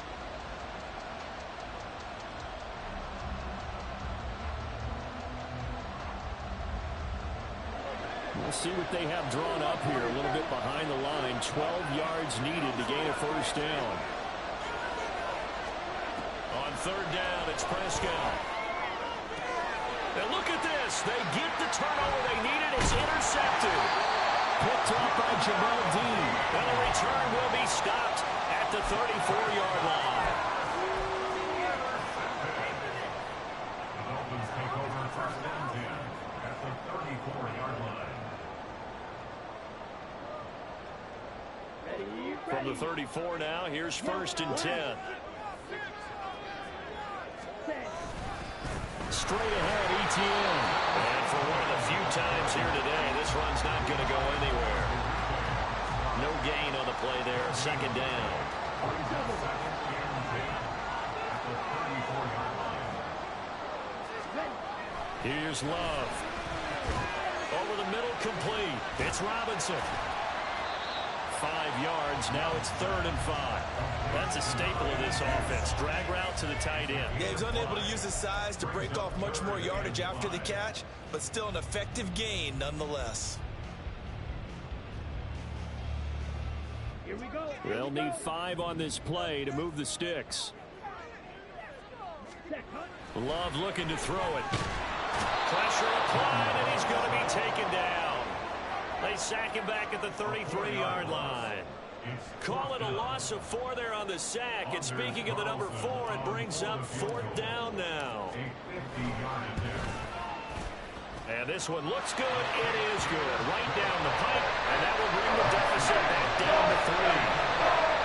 We'll see what they have drawn up here a little bit behind the line. 12 yards needed to gain a 1st down. On 3rd down, it's Prescott. And look at this. They get the turnover they needed. It's intercepted. Picked up by Jamel Dean. And the return will be stopped at the 34-yard line. The Dolphins take over 1st and 10 at the 34-yard line. From the 34 now, here's 1st and 10. Straight ahead, Etienne. And for one of the few times here today, this run's not going to go anywhere. No gain on the play there. 2nd down. Here's Love. Over the middle, complete. It's Robinson. 5 yards. Now it's 3rd and 5. That's a staple of this offense. Drag route to the tight end. Yeah, he's unable to use his size to break off much more yardage after the catch, but still an effective gain nonetheless. Here we go. They'll need 5 on this play to move the sticks. Love looking to throw it. Pressure applied, and he's going to be taken down. They sack him back at the 33-yard line. Call it a loss of 4 there on the sack. And speaking of the number 4, it brings up 4th down now. And this one looks good. It is good. Right down the pipe. And that will bring the deficit back down to 3.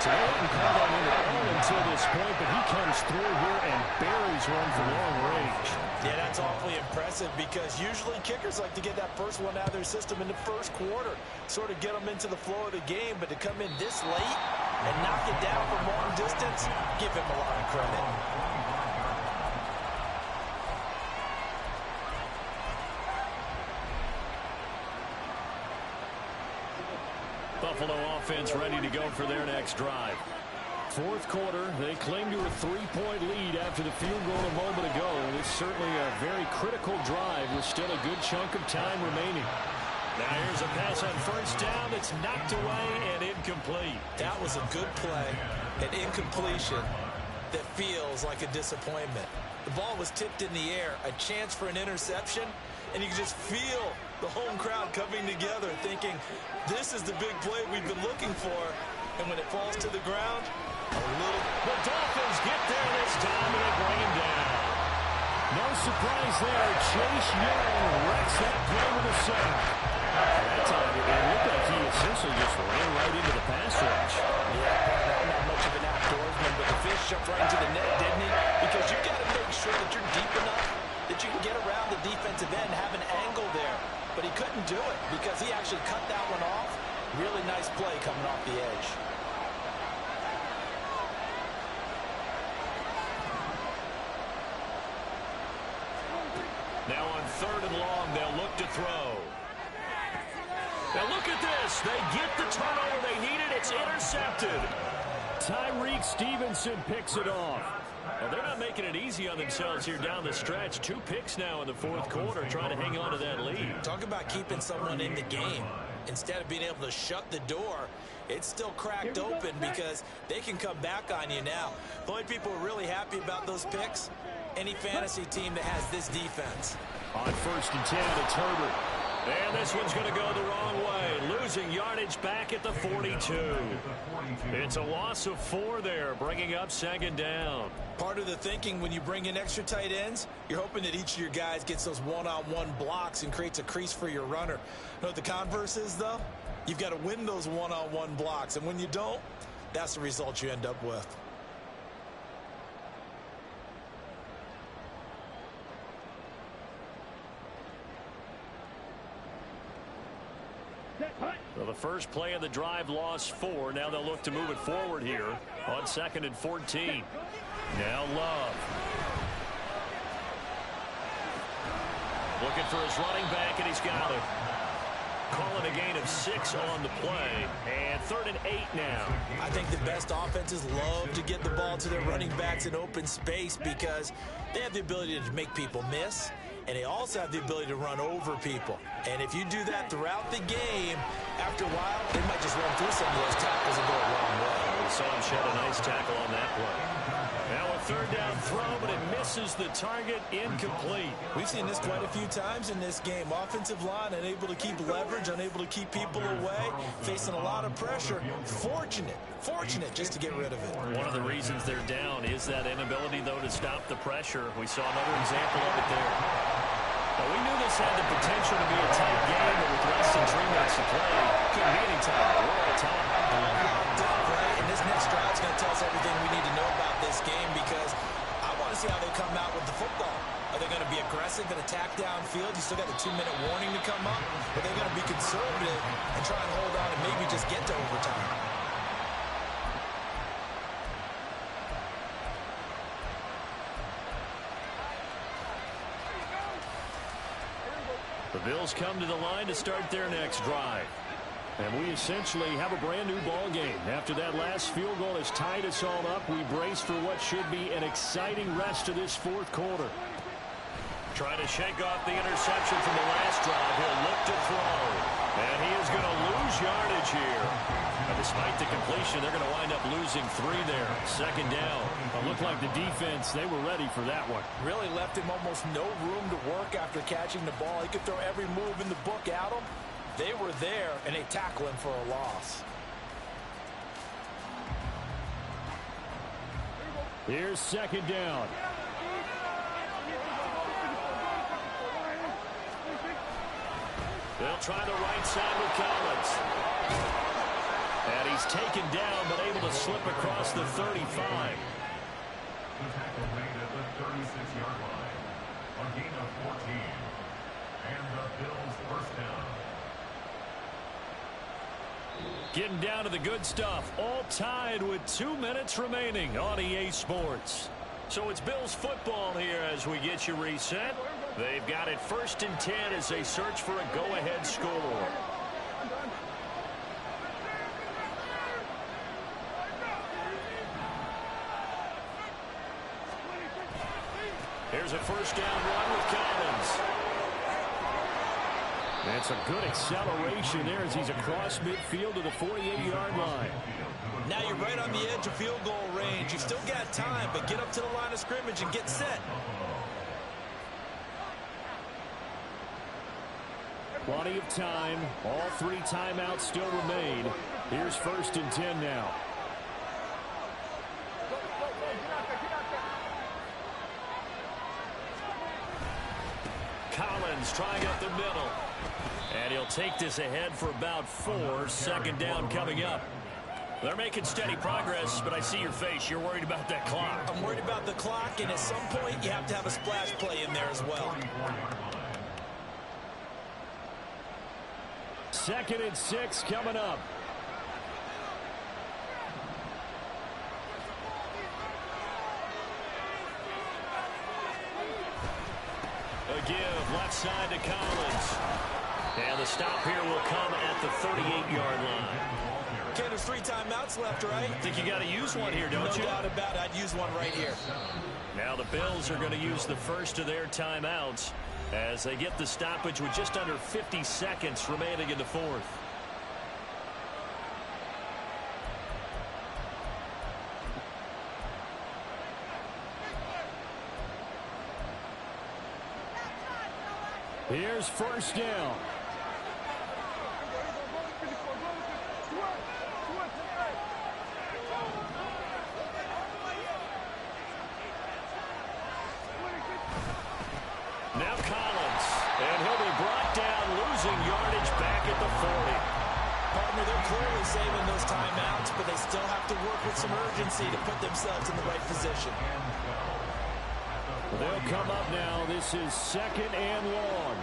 So they haven't called on him at all until this point, but he comes through here and buries one from long range. Yeah, that's awfully impressive because usually kickers like to get that first one out of their system in the first quarter, sort of get them into the flow of the game, but to come in this late and knock it down from long distance, give him a lot of credit. Buffalo offense ready to go for their next drive. 4th quarter, they cling to a 3-point lead after the field goal a moment ago. It's certainly a very critical drive with still a good chunk of time remaining. Now here's a pass on 1st down that's knocked away and incomplete. That was a good play, an incompletion that feels like a disappointment. The ball was tipped in the air, a chance for an interception, and you can just feel the home crowd coming together thinking, this is the big play we've been looking for. And when it falls to the ground, the Dolphins get there this time and they bring him down. No surprise there. Chase Young wrecks that play with a sack. That time it looked like he essentially just ran right into the pass rush. Yeah, not much of an outdoorsman, but the fish jumped right into the net, didn't he? Because you've got to make sure that you're deep enough that you can get around the defensive end, have an angle there. But he couldn't do it because he actually cut that one off. Really nice play coming off the edge. Now on 3rd and long, they'll look to throw. Now look at this. They get the turnover they needed. It's intercepted. Tyreek Stevenson picks it off. Well, they're not making it easy on themselves here down the stretch. 2 picks now in the 4th quarter, trying to hang on to that lead. Talk about keeping someone in the game. Instead of being able to shut the door, it's still cracked open because they can come back on you now. The only people who are really happy about those picks, any fantasy team that has this defense. On 1st and 10, it's Herbert. And this one's going to go the wrong way. Losing yardage back at the 42. It's a loss of 4 there, bringing up 2nd down. Part of the thinking when you bring in extra tight ends, you're hoping that each of your guys gets those one-on-one blocks and creates a crease for your runner. You know what the converse is, though? You've got to win those one-on-one blocks, and when you don't, that's the result you end up with. Well, the first play of the drive lost 4. Now they'll look to move it forward here on 2nd and 14. Now Love. Looking for his running back, and he's got it. Calling a gain of 6 on the play. And 3rd and 8 now. I think the best offenses love to get the ball to their running backs in open space because they have the ability to make people miss. And they also have the ability to run over people. And if you do that throughout the game, after a while, they might just run through some of those tackles and go a long way. We saw him shed a nice tackle on that play. Now a 3rd down throw, but it misses the target, incomplete. We've seen this quite a few times in this game. Offensive line unable to keep leverage, unable to keep people away, facing a lot of pressure. Fortunate just to get rid of it. One of the reasons they're down is that inability, though, to stop the pressure. We saw another example of it there. Well, we knew this had the potential to be a tight game, but with less than 3 minutes to play, couldn't be any tighter. We're at top. Locked up, right? And this next drive is going to tell us everything we need to know about this game because I want to see how they come out with the football. Are they going to be aggressive and attack downfield? You still got the 2-minute warning to come up. Are they going to be conservative and try and hold on and maybe just get to overtime? The Bills come to the line to start their next drive. And we essentially have a brand new ball game. After that last field goal has tied us all up, we brace for what should be an exciting rest of this fourth quarter. Trying to shake off the interception from the last drive. He'll look to throw. And he is going to lose yardage here. And despite the completion, they're going to wind up losing 3 there. Second down. It looked like the defense, they were ready for that one. Really left him almost no room to work after catching the ball. He could throw every move in the book at him. They were there, and they tackle him for a loss. Here's second down. They'll try the right side with Collins. And he's taken down, but able to slip across the 35. The tackle made at the 36-yard line. A gain of 14. And the Bills first down. Getting down to the good stuff. All tied with 2 minutes remaining on EA Sports. So it's Bills football here as we get you reset. They've got it 1st and 10 as they search for a go-ahead score. Here's a first down run with Collins. That's a good acceleration there as he's across midfield to the 48-yard line. Now you're right on the edge of field goal range. You've still got time, but get up to the line of scrimmage and get set. Plenty of time. All 3 timeouts still remain. Here's 1st and 10 now. Collins trying up the middle. And he'll take this ahead for about 4. Second down coming up. They're making steady progress, but I see your face. You're worried about that clock. I'm worried about the clock, and at some point you have to have a splash play in there as well. 2nd and 6 coming up. A give left side to Collins. And the stop here will come at the 38-yard line. Okay, there's 3 timeouts left, right? Think you got to use one here, don't you? No doubt about it. I'd use one right here. Now the Bills are going to use the first of their timeouts as they get the stoppage with just under 50 seconds remaining in the fourth. Here's first down. Now Collins, and he'll be brought down, losing yardage back at the 40. Partner, they're clearly saving those timeouts, but they still have to work with some urgency to put themselves in the right position. They'll come up now. This is 2nd and long.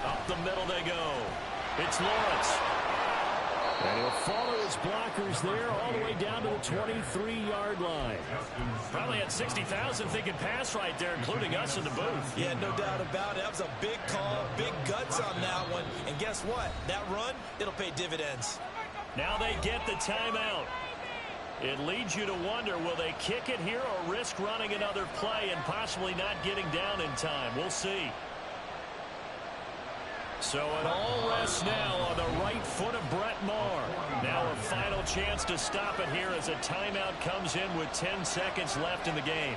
Up the middle they go. It's Lawrence. And he'll follow his blockers there all the way down to the 23-yard line. Probably had 60,000 thinking pass right there, including us in the booth. Yeah, no doubt about it. That was a big call, big guts on that one. And guess what? That run, it'll pay dividends. Now they get the timeout. It leads you to wonder, will they kick it here or risk running another play and possibly not getting down in time? We'll see. So it all rests now on the right foot of Brett Maher. Now a final chance to stop it here as a timeout comes in with 10 seconds left in the game.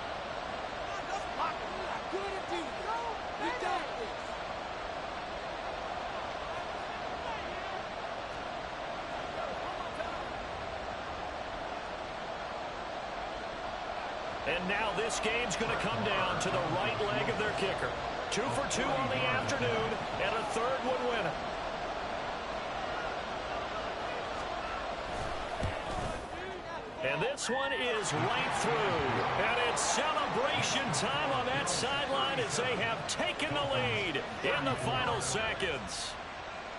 And now this game's going to come down to the right leg of their kicker. 2 for 2 on the afternoon, and a third would win it. And this one is right through. And it's celebration time on that sideline as they have taken the lead in the final seconds.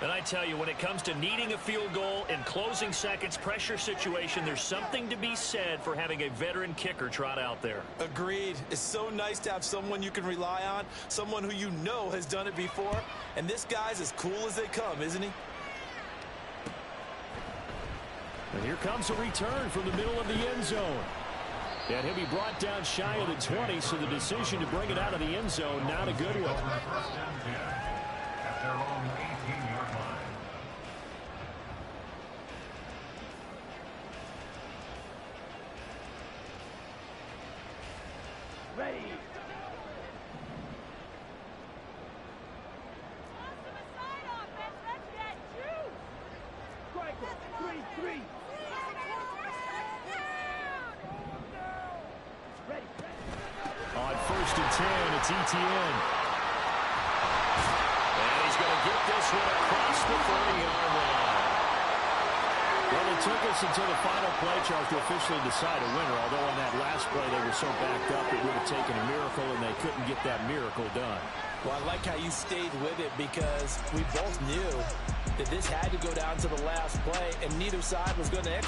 And I tell you, when it comes to needing a field goal in closing seconds, pressure situation, there's something to be said for having a veteran kicker trot out there. Agreed. It's so nice to have someone you can rely on, someone who you know has done it before. And this guy's as cool as they come, isn't he? And here comes a return from the middle of the end zone. And he'll be brought down shy of the 20, so the decision to bring it out of the end zone, not a good one. First and 10 at their own 18-yard line. Ready. Strike it. 3-3. Ready. On 1st and 10, it's ETN. And he's going to get this one across the 30-yard line. Well, it took us until the final play, Charles, to officially decide a winner. Although on that last play they were so backed up it would have taken a miracle, and they couldn't get that miracle done. Well, I like how you stayed with it because we both knew that this had to go down to the last play, and neither side was going to execute.